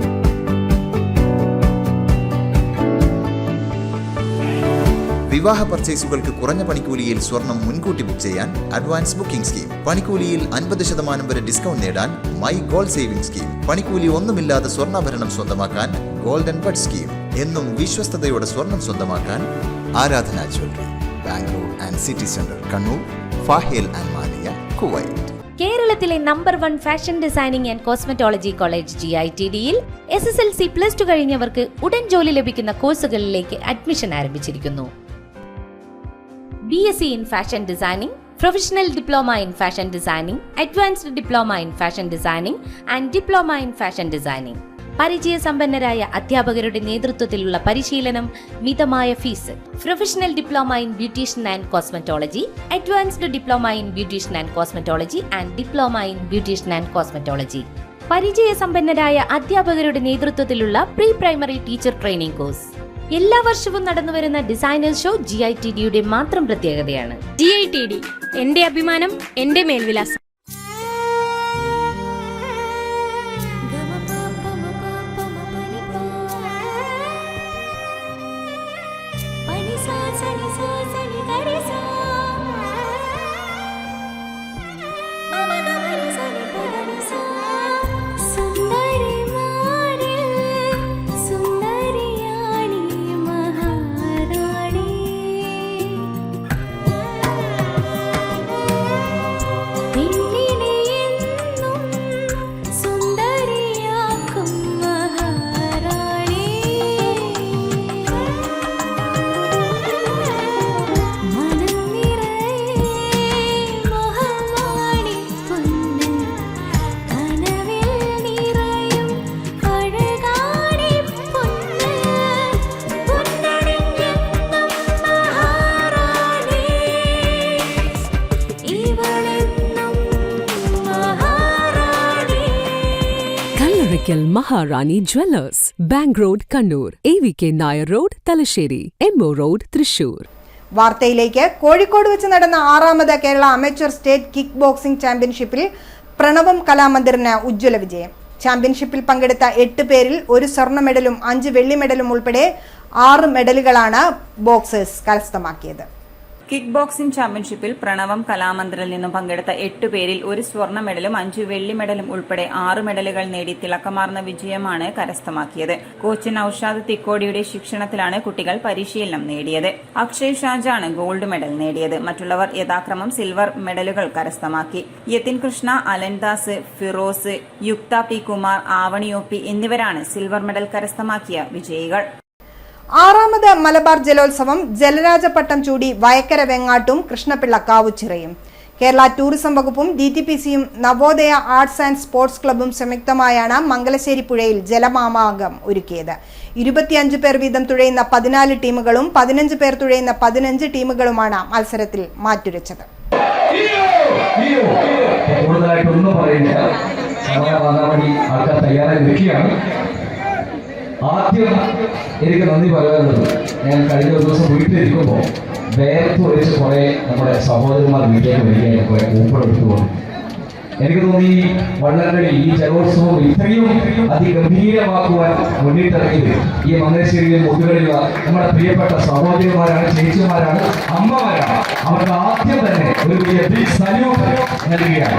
വിവാഹ പർച്ചേസുകൾക്ക് കുറഞ്ഞ പണിക്കൂലിയിൽ സ്വർണം മുൻകൂട്ടി ബുക്ക് ചെയ്യാൻ അഡ്വാൻസ് ബുക്കിംഗ് സ്കീം. പണിക്കൂലിയിൽ 50% വരെ ഡിസ്കൗണ്ട് നേടാൻ മൈ ഗോൾഡ് സേവിംഗ് സ്കീം. പണിക്കൂലി ഒന്നുമില്ലാതെ സ്വർണ്ണാഭരണം സ്വന്തമാക്കാൻ ഗോൾഡൻ ബഡ് സ്കീം. എന്നും വിശ്വസ്തയോടെ സ്വർണം സ്വന്തമാക്കാൻ Aradhana jewellery, Bangalore and city centre, Kannur, Fahaheel and Maliya, Kuwait. കേരളത്തിലെ number 1 fashion designing and cosmetology college GITDയിൽ SSLC +2 കഴിഞ്ഞവർക്ക് ഉടൻ ജോലി ലഭിക്കുന്ന കോഴ്സുകളിലേക്ക് അഡ്മിഷൻ ആരംഭിച്ചിരിക്കുന്നു. BSc in Fashion Designing, Professional Diploma in Fashion Designing, Advanced Diploma in Fashion Designing and Diploma in Fashion Designing. പരിചയസമ്പന്നരായ അധ്യാപകരുടെ നേതൃത്വത്തിലുള്ള പരിശീലനം, മിതമായ fees. Professional diploma in beautician and cosmetology, advanced diploma in beautician and cosmetology and diploma in beautician and cosmetology. പരിചയസമ്പന്നരായ അധ്യാപകരുടെ നേതൃത്വത്തിലുള്ള pre primary teacher training course. എല്ലാ വർഷവും നടന്നുവരുന്ന ഡിസൈനേഴ്സ് ഷോ GITDയുടെ മാത്രം പ്രത്യേകതയാണ്. GITD എന്റെ അഭിമാനം, എന്റെ മേൽവിലാസം. Maharani Jewellers, Bank Road, Kannur, AVK Nair Road, Talasheri, MO Road, Thrissur. വാർത്തയിലേക്ക്. കോഴിക്കോട് വെച്ച് നടന്ന 6ാമത് Kerala amateur state kick boxing ചാമ്പ്യൻഷിപ്പിൽ പ്രണവം കലാമന്ദിറിന് ഉജ്ജ്വല വിജയം. ചാമ്പ്യൻഷിപ്പിൽ പങ്കെടുത്ത 8 പേരിൽ 1 സ്വർണ്ണ മെഡലും 5 വെള്ളി മെഡലും ഉൾപ്പെടെ 6 മെഡലുകളാണ് ബോക്സേഴ്സ് കരസ്ഥമാക്കിയത്. കിക്ക് ബോക്സിംഗ് ചാമ്പ്യൻഷിപ്പിൽ പ്രണവം കലാമന്ദിറിൽ നിന്നും പങ്കെടുത്ത 8 പേരിൽ 1 സ്വർണ്ണ മെഡലും 5 വെള്ളി മെഡലും ഉൾപ്പെടെ 6 മെഡലുകൾ നേടി തിളക്കമാർന്ന വിജയമാണ് കരസ്ഥമാക്കിയത്. കോച്ച് നൌഷാദ് തിക്കോടിയുടെ ശിക്ഷണത്തിലാണ് കുട്ടികൾ പരിശീലനം നേടിയത്. അക്ഷയ് ഷാജാണ് ഗോൾഡ് മെഡൽ നേടിയത്. മറ്റുള്ളവർ യഥാക്രമം സിൽവർ മെഡലുകൾ കരസ്ഥമാക്കി. Yathin Krishna, Alan Das, Firoz, Yuktha P Kumar, Avani O P എന്നിവരാണ് സിൽവർ മെഡൽ കരസ്ഥമാക്കിയ വിജയികൾ. 6ാമത് മലബാർ ജലോത്സവം ജലരാജപട്ടം ചൂടി വയക്കര വെങ്ങാട്ടും കൃഷ്ണപിള്ള കാവുച്ചിറയും. കേരള ടൂറിസം വകുപ്പും DTPCയും നവോദയ ആർട്സ് ആൻഡ് സ്പോർട്സ് ക്ലബ്ബും സംയുക്തമായാണ് മംഗലശ്ശേരി പുഴയിൽ ജലമാമാങ്കം ഒരുക്കിയത്. 25 പേർ വീതം തുഴയുന്ന 14 ടീമുകളും 15 പേർ തുഴയുന്ന 15 ടീമുകളുമാണ് മത്സരത്തിൽ മാറ്റുരച്ചത്. ആദ്യം എനിക്ക് നന്ദി പറയാനുള്ളത്, ഞാൻ കഴിഞ്ഞ ഒരു ദിവസം വീട്ടിലിരിക്കുമ്പോൾ വേർത്ത് ഒഴിച്ച് കുറേ നമ്മുടെ സഹോദരന്മാർ വീട്ടിലേക്ക് വരികയാണ്, കുറേ പൂക്കളെടുത്തു പോകും. എനിക്ക് തോന്നി വള്ളംകളി, ഈ ജലോത്സവം ഇത്രയും അതിഗംഭീരമാക്കുവാൻ മുന്നിട്ടിറങ്ങിയത് ഈ മംഗലശ്ശേരിയിലെ മുതുകളിലുള്ള നമ്മുടെ പ്രിയപ്പെട്ട സഹോദരിമാരാണ്, ചേച്ചിമാരാണ്, അമ്മമാരാണ്. അവർക്ക് ആദ്യം തന്നെ ഒരു വലിയ ബിഗ് സല്യൂട്ട് നൽകുകയാണ്.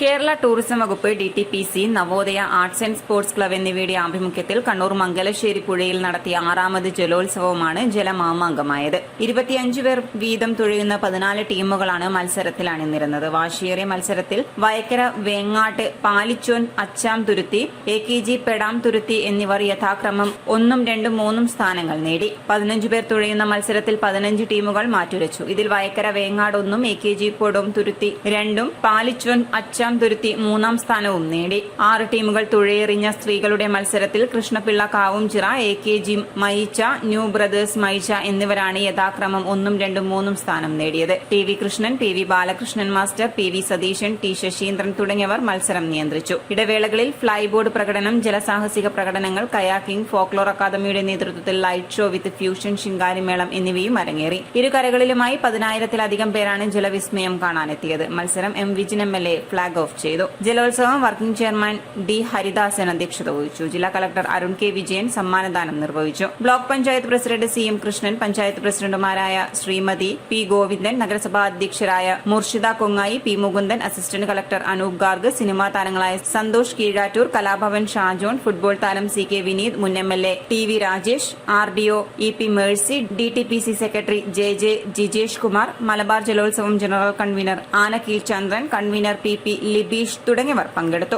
കേരള ടൂറിസം വകുപ്പ്, DTPC, Navodaya arts and sports club എന്നിവയുടെ ആഭിമുഖ്യത്തിൽ കണ്ണൂർ മംഗലശ്ശേരി പുഴയിൽ നടത്തിയ 6ാമത് ജലോത്സവമാണ് ജലമാമാങ്കമായത്. 25 പേർ വീതം തുഴയുന്ന 14 ടീമുകളാണ് മത്സരത്തിൽ അണിനിരുന്നത്. വാശിയേറിയ മത്സരത്തിൽ വയക്കര വേങ്ങാട്ട്, പാലിച്ചോൻ, അച്ചാം തുരുത്തി, AKG പെടാം തുരുത്തി എന്നിവർ യഥാക്രമം 1, 2, 3 സ്ഥാനങ്ങൾ നേടി. 15 പേർ തുഴയുന്ന മത്സരത്തിൽ 15 ടീമുകൾ മാറ്റുരച്ചു. ഇതിൽ വയക്കര വേങ്ങാട് 1ഉം AKG പെടാം തുരുത്തി 2ഉം പാലിച്ചോൻ, അച്ചാം തുരുത്തി 3ാം സ്ഥാനവും നേടി. 6 ടീമുകൾ തുഴയെറിഞ്ഞ സ്ത്രീകളുടെ മത്സരത്തിൽ Krishnapillai Kavumchira, AKG മയിച്ച, new brothers മയിച്ച എന്നിവരാണ് യഥാക്രമം 1ഉം 2ഉം 3ഉം സ്ഥാനം നേടിയത്. TV Krishnan, PV Balakrishnan master, PV Satheesan, T Saseendran തുടങ്ങിയവർ മത്സരം നിയന്ത്രിച്ചു. ഇടവേളകളിൽ ഫ്ലൈബോർഡ് പ്രകടനം, ജലസാഹസിക പ്രകടനങ്ങൾ, കയാക്കിംഗ്, ഫോക്ലോർ അക്കാദമിയുടെ നേതൃത്വത്തിൽ light show with fusion, Shinkarimelam എന്നിവയും അരങ്ങേറി. ഇരുകരകളിലുമായി 10,000-ലധികം പേരാണ് ജലവിസ്മയം കാണാനെത്തിയത്. മത്സരം M Vijin MLA flag off ചെയ്തു. ജലോത്സവം വർക്കിംഗ് ചെയർമാൻ D ഹരിദാസൻ അധ്യക്ഷത വഹിച്ചു. ജില്ലാ കളക്ടർ അരുൺ K വിജയൻ സമ്മാനദാനം നിർവഹിച്ചു. Block panchayat president CM Krishnan, panchayat പ്രസിഡന്റുമാരായ ശ്രീമതി P ഗോവിന്ദൻ, നഗരസഭാ അധ്യക്ഷരായ Murshida Kongayi, P Mukundan, assistant collector Anoop Garg, cinema താരങ്ങളായ സന്തോഷ് കീഴാറ്റൂർ, കലാഭവൻ ഷാജോൺ, ഫുട്ബോൾ താരം CK വിനീത്, മുൻ MLA TV Rajesh, RDO EP Mercy, DTPC secretary JJ Jijesh Kumar, Malabar ജലോത്സവം ജനറൽ കൺവീനർ ആനക്കീൽ ചന്ദ്രൻ, കൺവീനർ PP ലിബീഷ് തുടങ്ങിയവർ പങ്കെടുത്തു.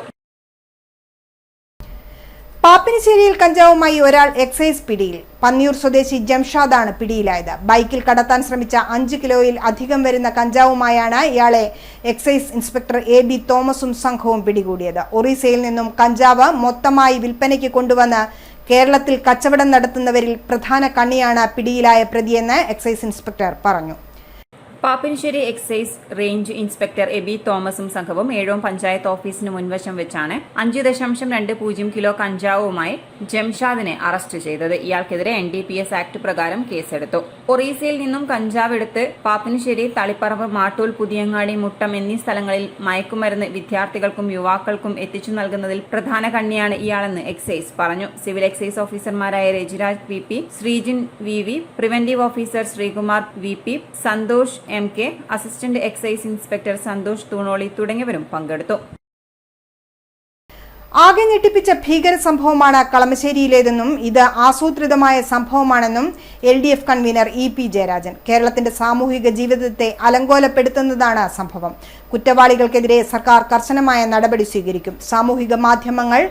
പാപ്പിനിശ്ശേരിയിൽ കഞ്ചാവുമായി ഒരാൾ എക്സൈസ് പിടിയിൽ. പന്നിയൂർ സ്വദേശി ജംഷാദാണ് പിടിയിലായത്. ബൈക്കിൽ കടത്താൻ ശ്രമിച്ച 5 കിലോയിൽ അധികം വരുന്ന കഞ്ചാവുമായാണ് ഇയാളെ എക്സൈസ് ഇൻസ്പെക്ടർ AB തോമസും സംഘവും പിടികൂടിയത്. ഒറീസയിൽ നിന്നും കഞ്ചാവ് മൊത്തമായി വിൽപ്പനയ്ക്ക് കൊണ്ടുവന്ന് കേരളത്തിൽ കച്ചവടം നടത്തുന്നവരിൽ പ്രധാന കണ്ണിയാണ് പിടിയിലായ പ്രതിയെന്ന് എക്സൈസ് ഇൻസ്പെക്ടർ പറഞ്ഞു. Pappinissery excise range inspector Aby തോമസും സംഘവും ഏഴോം പഞ്ചായത്ത് ഓഫീസിന് മുൻവശം വെച്ചാണ് 5.20 കിലോ കഞ്ചാവുമായി ജംഷാദിനെ അറസ്റ്റ് ചെയ്തത്. ഇയാൾക്കെതിരെ NDPS ആക്ട് പ്രകാരം കേസെടുത്തു. ഒറീസയിൽ നിന്നും കഞ്ചാവ് എടുത്ത് പാപ്പിനിശ്ശേരി, തളിപ്പറമ്പ്, മാട്ടൂൽ, പുതിയങ്ങാടി, മുട്ടം എന്നീ സ്ഥലങ്ങളിൽ മയക്കുമരുന്ന് വിദ്യാർത്ഥികൾക്കും യുവാക്കൾക്കും എത്തിച്ചു നൽകുന്നതിൽ പ്രധാന കണ്ണിയാണ് ഇയാളെന്ന് എക്സൈസ് പറഞ്ഞു. സിവിൽ എക്സൈസ് ഓഫീസർമാരായ Rajiraj VP, Sreejin VV, preventive officer Sreekumar VP, Santhosh MK, assistant excise inspector Santhosh Thooneli തുടങ്ങിയവരും പങ്കെടുത്തു. ആകെ ഞെട്ടിപ്പിച്ച ഭീകര സംഭവമാണ് കളമശ്ശേരിയിലേതെന്നും ഇത് ആസൂത്രിതമായ സംഭവമാണെന്നും LDF കൺവീനർ EP ജയരാജൻ. കേരളത്തിന്റെ സാമൂഹിക ജീവിതത്തെ അലങ്കോലപ്പെടുത്തുന്നതാണ് സംഭവം. കുറ്റവാളികൾക്കെതിരെ സർക്കാർ കർശനമായ നടപടി സ്വീകരിക്കും. സാമൂഹിക മാധ്യമങ്ങൾ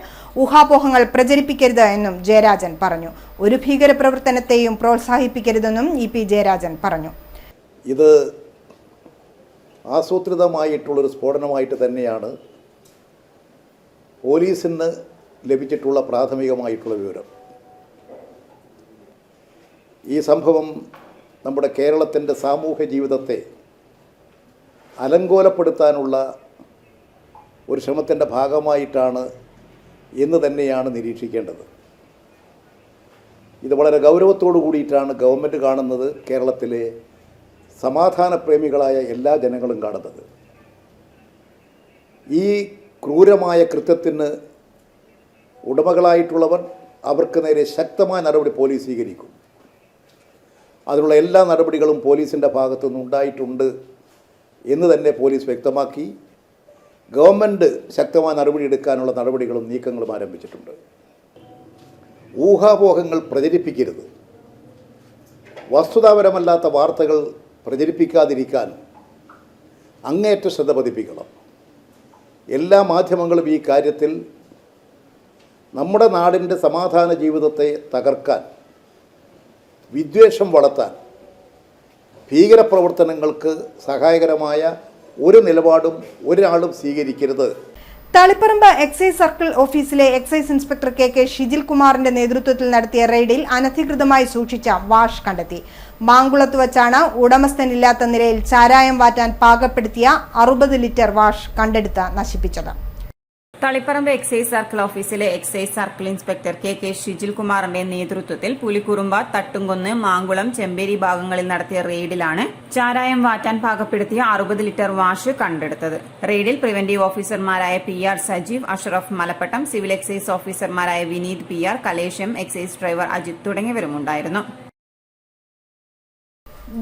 ഊഹാപോഹങ്ങൾ പ്രചരിപ്പിക്കരുത് എന്നും ജയരാജൻ പറഞ്ഞു. ഒരു ഭീകര പ്രവർത്തനത്തെയും പ്രോത്സാഹിപ്പിക്കരുതെന്നും EP ജയരാജൻ പറഞ്ഞു. ഇത് ആസൂത്രിതമായിട്ടുള്ളൊരു സ്ഫോടനമായിട്ട് തന്നെയാണ് പോലീസിന് ലഭിച്ചിട്ടുള്ള പ്രാഥമികമായിട്ടുള്ള വിവരം. ഈ സംഭവം നമ്മുടെ കേരളത്തിൻ്റെ സാമൂഹ്യ ജീവിതത്തെ അലങ്കോലപ്പെടുത്താനുള്ള ഒരു ശ്രമത്തിൻ്റെ ഭാഗമായിട്ടാണ് എന്ന് തന്നെയാണ് നിരീക്ഷിക്കേണ്ടത്. ഇത് വളരെ ഗൗരവത്തോടു കൂടിയിട്ടാണ് ഗവൺമെൻറ് കാണുന്നത്, കേരളത്തിലെ സമാധാനപ്രേമികളായ എല്ലാ ജനങ്ങളും കാണുന്നത്. ഈ ക്രൂരമായ കൃത്യത്തിന് ഉടമകളായിട്ടുള്ളവർ അവർക്ക് നേരെ ശക്തമായ നടപടി പോലീസ് സ്വീകരിക്കും. അതിനുള്ള എല്ലാ നടപടികളും പോലീസിൻ്റെ ഭാഗത്തു നിന്നുണ്ടായിട്ടുണ്ട് എന്ന് തന്നെ പോലീസ് വ്യക്തമാക്കി. ഗവൺമെൻറ് ശക്തമായ നടപടിയെടുക്കാനുള്ള നടപടികളും നീക്കങ്ങളും ആരംഭിച്ചിട്ടുണ്ട്. ഊഹാപോഹങ്ങൾ പ്രചരിപ്പിക്കരുത്. വസ്തുതാപരമല്ലാത്ത വാർത്തകൾ പ്രചരിപ്പിക്കാതിരിക്കാൻ അങ്ങേയറ്റ ശ്രദ്ധ പതിപ്പിക്കണം. എല്ലാ മാധ്യമങ്ങളും ഈ കാര്യത്തിൽ നമ്മുടെ നാടിൻ്റെ സമാധാന ജീവിതത്തെ തകർക്കാൻ, വിദ്വേഷം വളർത്താൻ, ഭീകരപ്രവർത്തനങ്ങൾക്ക് സഹായകരമായ ഒരു നിലപാടും ഒരാളും സ്വീകരിക്കരുത്. തളിപ്പറമ്പ് എക്സൈസ് സർക്കിൾ ഓഫീസിലെ എക്സൈസ് ഇൻസ്പെക്ടർ കെ ഷിജിൽ കുമാറിന്റെ നേതൃത്വത്തിൽ നടത്തിയ റെയ്ഡിൽ അനധികൃതമായി സൂക്ഷിച്ച വാഷ് കണ്ടെത്തി. മാങ്കുളത്ത് വച്ചാണ് ഉടമസ്ഥനില്ലാത്ത നിലയിൽ ചാരായം വാറ്റാൻ പാകപ്പെടുത്തിയ 60 ലിറ്റർ വാഷ് കണ്ടെടുത്ത് നശിപ്പിച്ചത്. തളിപ്പറമ്പ് എക്സൈസ് സർക്കിൾ ഓഫീസിലെ excise circle inspector K Shijil കുമാറിന്റെ നേതൃത്വത്തിൽ പുലിക്കുറുമ്പ, തട്ടുംകുന്ന്, മാങ്കുളം, ചെമ്പേരി ഭാഗങ്ങളിൽ നടത്തിയ റെയ്ഡിലാണ് ചാരായം വാറ്റാൻ പാകപ്പെടുത്തിയ 60 ലിറ്റർ വാഷ് കണ്ടെടുത്തത്. റെയ്ഡിൽ പ്രിവന്റീവ് ഓഫീസർമാരായ PR Sajeev, Ashraf Malappattam, civil excise ഓഫീസർമാരായ Vineeth PR, Kalesham, excise driver Ajith തുടങ്ങിയവരുമുണ്ടായിരുന്നു.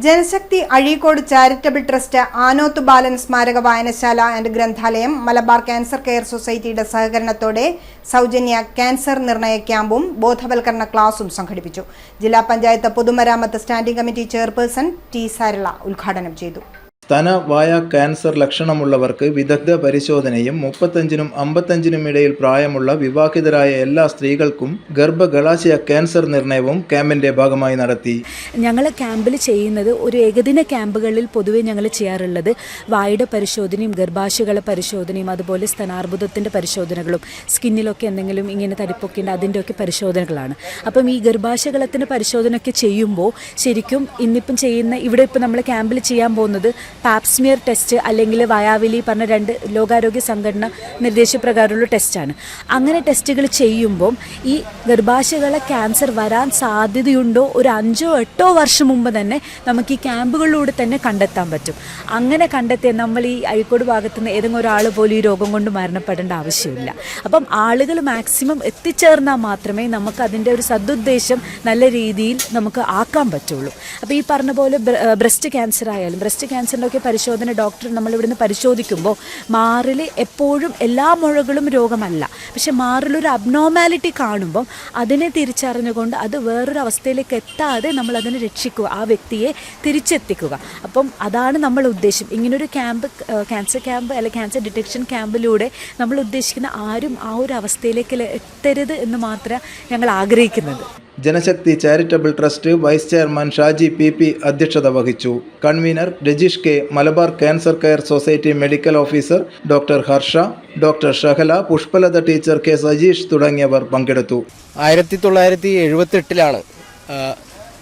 ജനശക്തി അഴീക്കോട് ചാരിറ്റബിൾ ട്രസ്റ്റ്, ആനോത്ത് ബാലൻ സ്മാരക വായനശാല ആൻഡ് ഗ്രന്ഥാലയം, മലബാർ ക്യാൻസർ കെയർ സൊസൈറ്റിയുടെ സഹകരണത്തോടെ സൗജന്യ ക്യാൻസർ നിർണയ ക്യാമ്പും ബോധവൽക്കരണ ക്ലാസും സംഘടിപ്പിച്ചു. ജില്ലാ പഞ്ചായത്ത് പൊതുമരാമത്ത് സ്റ്റാൻഡിംഗ് കമ്മിറ്റി ചെയർപേഴ്സൺ T സാരള ഉദ്ഘാടനം ചെയ്തു. സ്തന വായ ക്യാൻസർ ലക്ഷണമുള്ളവർക്ക് വിദഗ്ധ പരിശോധനയും 35-നും 55-നും ഇടയിൽ പ്രായമുള്ള വിവാഹിതരായ എല്ലാ സ്ത്രീകൾക്കും ഗർഭഗളാശയ ക്യാൻസർ നിർണയവും ക്യാമ്പിന്റെ ഭാഗമായി നടത്തി. ഞങ്ങൾ ക്യാമ്പിൽ ചെയ്യുന്നത് ഒരു ഏകദിന ക്യാമ്പുകളിൽ പൊതുവെ ഞങ്ങൾ ചെയ്യാറുള്ളത് വായുടെ പരിശോധനയും ഗർഭാശയകളെ പരിശോധനയും അതുപോലെ സ്തനാർബുദത്തിൻ്റെ പരിശോധനകളും സ്കിന്നിലൊക്കെ എന്തെങ്കിലും ഇങ്ങനെ തടിപ്പൊക്കെ ഉണ്ട് അതിൻ്റെയൊക്കെ പരിശോധനകളാണ്. അപ്പം ഈ ഗർഭാശയകളത്തിൻ്റെ പരിശോധനയൊക്കെ ചെയ്യുമ്പോൾ ശരിക്കും ഇന്നിപ്പം ചെയ്യുന്ന ഇവിടെ ഇപ്പം നമ്മൾ ക്യാമ്പിൽ ചെയ്യാൻ പോകുന്നത് പാപ്സ്മിയർ ടെസ്റ്റ് അല്ലെങ്കിൽ വയാവിലി പറഞ്ഞ 2 ലോകാരോഗ്യ സംഘടന നിർദ്ദേശപ്രകാരമുള്ള ടെസ്റ്റാണ്. അങ്ങനെ ടെസ്റ്റുകൾ ചെയ്യുമ്പം ഈ ഗർഭാശയങ്ങളെ ക്യാൻസർ വരാൻ സാധ്യതയുണ്ടോ ഒരു 5-8 വർഷം മുമ്പ് തന്നെ നമുക്ക് ഈ ക്യാമ്പുകളിലൂടെ തന്നെ കണ്ടെത്താൻ പറ്റും. അങ്ങനെ കണ്ടെത്തിയ നമ്മൾ ഈ അഴീക്കോട് ഭാഗത്തു നിന്ന് ഏതെങ്കിലും ഒരാൾ പോലും ഈ രോഗം കൊണ്ട് മരണപ്പെടേണ്ട ആവശ്യമില്ല. അപ്പം ആളുകൾ മാക്സിമം എത്തിച്ചേർന്നാൽ മാത്രമേ നമുക്ക് അതിൻ്റെ ഒരു സദുദ്ദേശം നല്ല രീതിയിൽ നമുക്ക് ആക്കാൻ പറ്റുള്ളൂ. അപ്പോൾ ഈ പറഞ്ഞ പോലെ ബ്രസ്റ്റ് ക്യാൻസർ ആയാലും ബ്രസ്റ്റ് ക്യാൻസറിൻ്റെ ഒക്കെ പരിശോധന ഡോക്ടർ നമ്മളിവിടുന്ന് പരിശോധിക്കുമ്പോൾ മാറിൽ എപ്പോഴും എല്ലാ മുഴകളും രോഗമല്ല, പക്ഷെ മാറിലൊരു അബ്നോർമാലിറ്റി കാണുമ്പം അതിനെ തിരിച്ചറിഞ്ഞുകൊണ്ട് അത് വേറൊരു അവസ്ഥയിലേക്ക് എത്താതെ നമ്മൾ അതിനെ രക്ഷിക്കുക, ആ വ്യക്തിയെ തിരിച്ചെത്തിക്കുക. അപ്പം അതാണ് നമ്മൾ ഉദ്ദേശം. ഇങ്ങനൊരു ക്യാമ്പ്, ക്യാൻസർ ക്യാമ്പ് അല്ലെങ്കിൽ ക്യാൻസർ ഡിറ്റക്ഷൻ ക്യാമ്പിലൂടെ നമ്മൾ ഉദ്ദേശിക്കുന്ന ആരും ആ ഒരു അവസ്ഥയിലേക്ക് എത്തരുത് എന്ന് മാത്രമേ ഞങ്ങൾ ആഗ്രഹിക്കുന്നത്. Janashakti charitable trust vice chairman Shaji PP അധ്യക്ഷത വഹിച്ചു. Convener Rajeesh K, Malabar cancer care society medical officer doctor Harsha, doctor Shahala, Pushpalatha teacher K Sajeesh തുടങ്ങിയവർ പങ്കെടുത്തു. 1978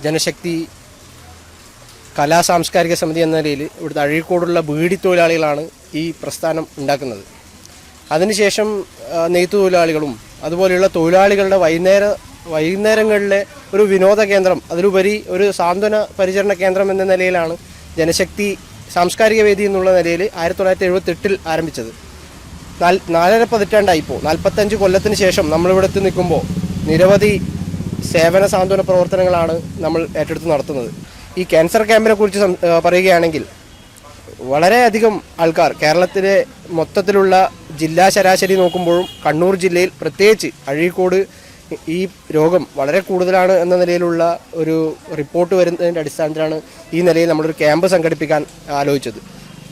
ജനശക്തി കലാ സാംസ്കാരിക സമിതി എന്ന നിലയിൽ ഇവിടുത്തെ അഴീക്കോടുള്ള ബീഡി തൊഴിലാളികളാണ് ഈ പ്രസ്ഥാനം ഉണ്ടാക്കുന്നത്. അതിനുശേഷം നെയ്ത്തു തൊഴിലാളികളും അതുപോലെയുള്ള തൊഴിലാളികളുടെ വൈകുന്നേരങ്ങളിലെ ഒരു വിനോദ കേന്ദ്രം, അതിലുപരി ഒരു സാന്ത്വന പരിചരണ കേന്ദ്രം എന്ന നിലയിലാണ് ജനശക്തി സാംസ്കാരിക വേദി എന്നുള്ള നിലയിൽ 1978 ആരംഭിച്ചത്. 4.5 പതിറ്റാണ്ടായിപ്പോൾ 45 കൊല്ലത്തിന് ശേഷം നമ്മളിവിടുത്തെ നിൽക്കുമ്പോൾ നിരവധി സേവന സാന്ത്വന പ്രവർത്തനങ്ങളാണ് നമ്മൾ ഏറ്റെടുത്ത് നടത്തുന്നത്. ഈ ക്യാൻസർ ക്യാമ്പിനെ കുറിച്ച് പറയുകയാണെങ്കിൽ വളരെയധികം ആൾക്കാർ കേരളത്തിലെ മൊത്തത്തിലുള്ള ജില്ലാ ശരാശരി നോക്കുമ്പോഴും കണ്ണൂർ ജില്ലയിൽ പ്രത്യേകിച്ച് അഴീക്കോട് ഈ രോഗം വളരെ കൂടുതലാണ് എന്ന നിലയിലുള്ള ഒരു റിപ്പോർട്ട് വരുന്നതിൻ്റെ അടിസ്ഥാനത്തിലാണ് ഈ നിലയിൽ നമ്മളൊരു ക്യാമ്പ് സംഘടിപ്പിക്കാൻ ആലോചിച്ചത്.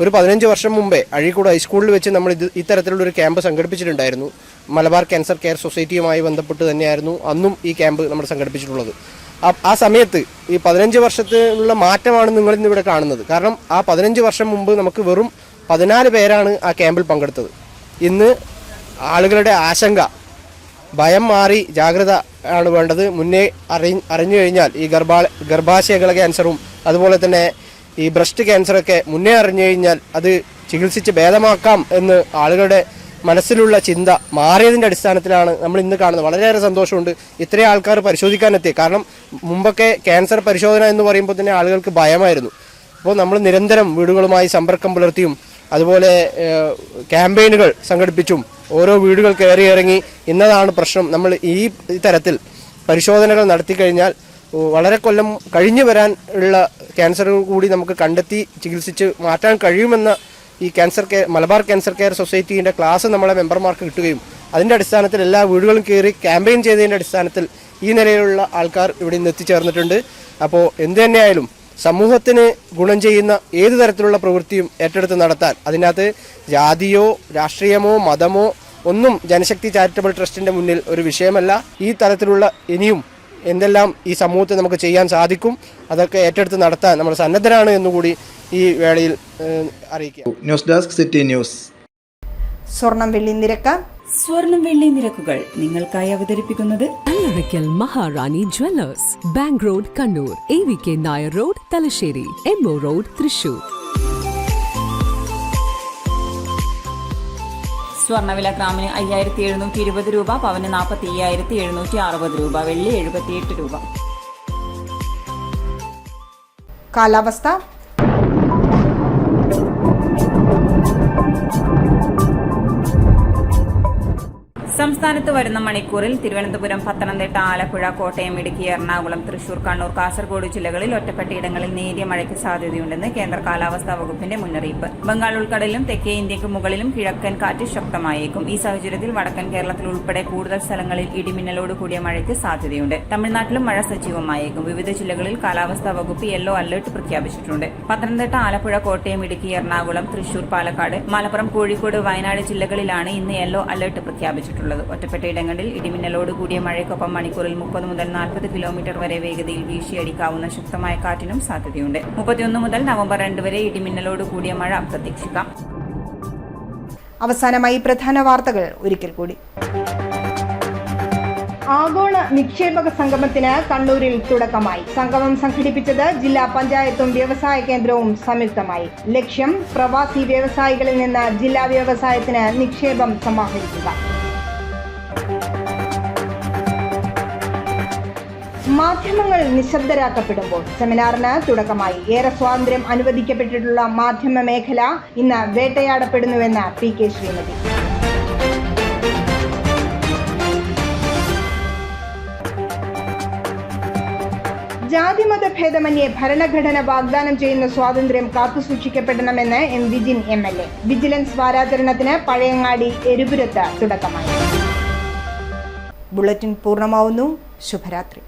ഒരു 15 വർഷം മുമ്പേ അഴീക്കോട് ഹൈസ്കൂളിൽ വെച്ച് നമ്മൾ ഇത്തരത്തിലുള്ളൊരു ക്യാമ്പ് സംഘടിപ്പിച്ചിട്ടുണ്ടായിരുന്നു. മലബാർ ക്യാൻസർ കെയർ സൊസൈറ്റിയുമായി ബന്ധപ്പെട്ട് തന്നെയായിരുന്നു അന്നും ഈ ക്യാമ്പ് നമ്മൾ സംഘടിപ്പിച്ചിട്ടുള്ളത്. ആ സമയത്ത് ഈ 15 വർഷത്തിലുള്ള മാറ്റമാണ് നിങ്ങളിന്നിവിടെ കാണുന്നത്. കാരണം ആ 15 വർഷം മുമ്പ് നമുക്ക് വെറും 14 പേരാണ് ആ ക്യാമ്പിൽ പങ്കെടുത്തത്. ഇന്ന് ആളുകളുടെ ആശങ്ക, ഭയം മാറി ജാഗ്രത ആണ് വേണ്ടത്. മുന്നേ അറിഞ്ഞു കഴിഞ്ഞാൽ ഈ ഗർഭാശയകള ക്യാൻസറും അതുപോലെ തന്നെ ഈ ബ്രസ്റ്റ് ക്യാൻസറൊക്കെ മുന്നേ അറിഞ്ഞു കഴിഞ്ഞാൽ അത് ചികിത്സിച്ച് ഭേദമാക്കാം എന്ന് ആളുകളുടെ മനസ്സിലുള്ള ചിന്ത മാറിയതിൻ്റെ അടിസ്ഥാനത്തിലാണ് നമ്മൾ ഇന്ന് കാണുന്നത്. വളരെയേറെ സന്തോഷമുണ്ട് ഇത്രയും ആൾക്കാർ പരിശോധിക്കാനെത്തി. കാരണം മുമ്പൊക്കെ ക്യാൻസർ പരിശോധന എന്ന് പറയുമ്പോൾ തന്നെ ആളുകൾക്ക് ഭയമായിരുന്നു. അപ്പോൾ നമ്മൾ നിരന്തരം വീടുകളുമായി സമ്പർക്കം പുലർത്തിയും അതുപോലെ ക്യാമ്പയിനുകൾ സംഘടിപ്പിച്ചും ഓരോ വീടുകൾ കയറി ഇറങ്ങി ഇന്നതാണ് പ്രശ്നം, നമ്മൾ ഈ തരത്തിൽ പരിശോധനകൾ നടത്തി കഴിഞ്ഞാൽ വളരെ കൊല്ലം കഴിഞ്ഞു വരാൻ ഉള്ള ക്യാൻസറുകൾ കൂടി നമുക്ക് കണ്ടെത്തി ചികിത്സിച്ച് മാറ്റാൻ കഴിയുമെന്ന ഈ മലബാർ ക്യാൻസർ കെയർ സൊസൈറ്റീൻ്റെ ക്ലാസ് നമ്മളെ മെമ്പർമാർക്ക് കിട്ടുകയും അതിൻ്റെ അടിസ്ഥാനത്തിൽ എല്ലാ വീടുകളും കയറി ക്യാമ്പയിൻ ചെയ്തതിൻ്റെ അടിസ്ഥാനത്തിൽ ഈ നിലയിലുള്ള ആൾക്കാർ ഇവിടെ നിന്ന് എത്തിച്ചേർന്നിട്ടുണ്ട്. അപ്പോൾ എന്തു തന്നെയായാലും സമൂഹത്തിന് ഗുണം ചെയ്യുന്ന ഏത് തരത്തിലുള്ള പ്രവൃത്തിയും ഏറ്റെടുത്ത് നടത്താൻ അതിനകത്ത് ജാതിയോ രാഷ്ട്രീയമോ മതമോ ഒന്നും ജനശക്തി ചാരിറ്റബിൾ ട്രസ്റ്റിൻ്റെ മുന്നിൽ ഒരു വിഷയമല്ല. ഈ തരത്തിലുള്ള ഇനിയും എന്തെല്ലാം ഈ സമൂഹത്തിൽ നമുക്ക് ചെയ്യാൻ സാധിക്കും അതൊക്കെ ഏറ്റെടുത്ത് നടത്താൻ നമ്മൾ സന്നദ്ധരാണ് എന്നുകൂടി ഈ വേളയിൽ അറിയിക്കുക. News desk city news. സ്വർണം വെള്ളി നിരക്കുകൾ നിങ്ങൾക്കായി അവതരിപ്പിക്കുന്നത് Allarakkal Maharani jewellers, bank road Kannur, AVK Nair road Thalassery, MO road Thrissur. സ്വർണ്ണവില ഗ്രാമിന് 5720 രൂപ, പവന് 45,760 രൂപ, വെള്ളി 78 രൂപ. കാലാവസ്ഥ. സംസ്ഥാനത്ത് വരുന്ന മണിക്കൂറിൽ തിരുവനന്തപുരം, പത്തനംതിട്ട, ആലപ്പുഴ, കോട്ടയം, ഇടുക്കി, എറണാകുളം, തൃശൂർ, കണ്ണൂർ, കാസർഗോഡ് ജില്ലകളിൽ ഒറ്റപ്പെട്ടയിടങ്ങളിൽ നേരിയ മഴയ്ക്ക് സാധ്യതയുണ്ടെന്ന് കേന്ദ്ര കാലാവസ്ഥാ വകുപ്പിന്റെ മുന്നറിയിപ്പ്. ബംഗാൾ ഉൾക്കടലിലും തെക്കേ ഇന്ത്യക്ക് മുകളിലും കിഴക്കൻ കാറ്റ് ശക്തമായേക്കും. ഈ സാഹചര്യത്തിൽ വടക്കൻ കേരളത്തിൽ ഉൾപ്പെടെ കൂടുതൽ സ്ഥലങ്ങളിൽ ഇടിമിന്നലോട് കൂടിയ മഴയ്ക്ക് സാധ്യതയുണ്ട്. തമിഴ്നാട്ടിലും മഴ സജീവമായേക്കും. വിവിധ ജില്ലകളിൽ കാലാവസ്ഥാ വകുപ്പ് യെല്ലോ അലർട്ട് പ്രഖ്യാപിച്ചിട്ടുണ്ട്. പത്തനംതിട്ട, ആലപ്പുഴ, കോട്ടയം, ഇടുക്കി, എറണാകുളം, തൃശൂർ, പാലക്കാട്, മലപ്പുറം, കോഴിക്കോട്, വയനാട് ജില്ലകളിലാണ് ഇന്ന് യെല്ലോ അലർട്ട് പ്രഖ്യാപിച്ചിട്ടുള്ളത്. ഒറ്റപ്പെട്ടയിടങ്ങളിൽ ഇടിമിന്നലോട് കൂടിയ മഴയ്ക്കൊപ്പം മണിക്കൂറിൽ 30 മുതൽ 40 കിലോമീറ്റർ വരെ വേഗതയിൽ വീശിയടിക്കാവുന്ന ശക്തമായ കാറ്റിനും സാധ്യതയുണ്ട്. 31 മുതൽ നവംബർ 2 വരെ ഇടിമിന്നലോട് കൂടിയ മഴ പ്രതീക്ഷിക്കാം. അവസാനമായി പ്രധാന വാർത്തകൾ ഒരിക്കൽ കൂടി. ആഗോള നിക്ഷേപക സംഗമത്തിന് കണ്ണൂരിൽ തുടക്കമായി. സംഗമം സംഘടിപ്പിച്ചത് ജില്ലാ പഞ്ചായത്തും വ്യവസായ കേന്ദ്രവും സംയുക്തമായി. ലക്ഷ്യം പ്രവാസി വ്യവസായികളിൽ നിന്ന് ജില്ലാ വ്യവസായത്തിന് നിക്ഷേപം സമാഹരിക്കുക. മാധ്യമങ്ങൾ നിശബ്ദരാക്കപ്പെടുമ്പോൾ സെമിനാറിന് തുടക്കമായി. ഏറെ സ്വാതന്ത്ര്യം അനുവദിക്കപ്പെട്ടിട്ടുള്ള മാധ്യമ മേഖല ഇന്ന് വേട്ടയാടപ്പെടുന്നുവെന്ന് PK ശ്രീമതി. ജാതിമത ഭേദമന്യേ ഭരണഘടന വാഗ്ദാനം ചെയ്യുന്ന സ്വാതന്ത്ര്യം കാത്തുസൂക്ഷിക്കപ്പെടണമെന്ന് M. വിജിൻ MLA. വിജിലൻസ് വാരാചരണത്തിന് പഴയങ്ങാടി എരുപുരത്ത് തുടക്കമായി. ബുള്ളറ്റിൻ പൂർണ്ണമാവുന്നു. ശുഭരാത്രി.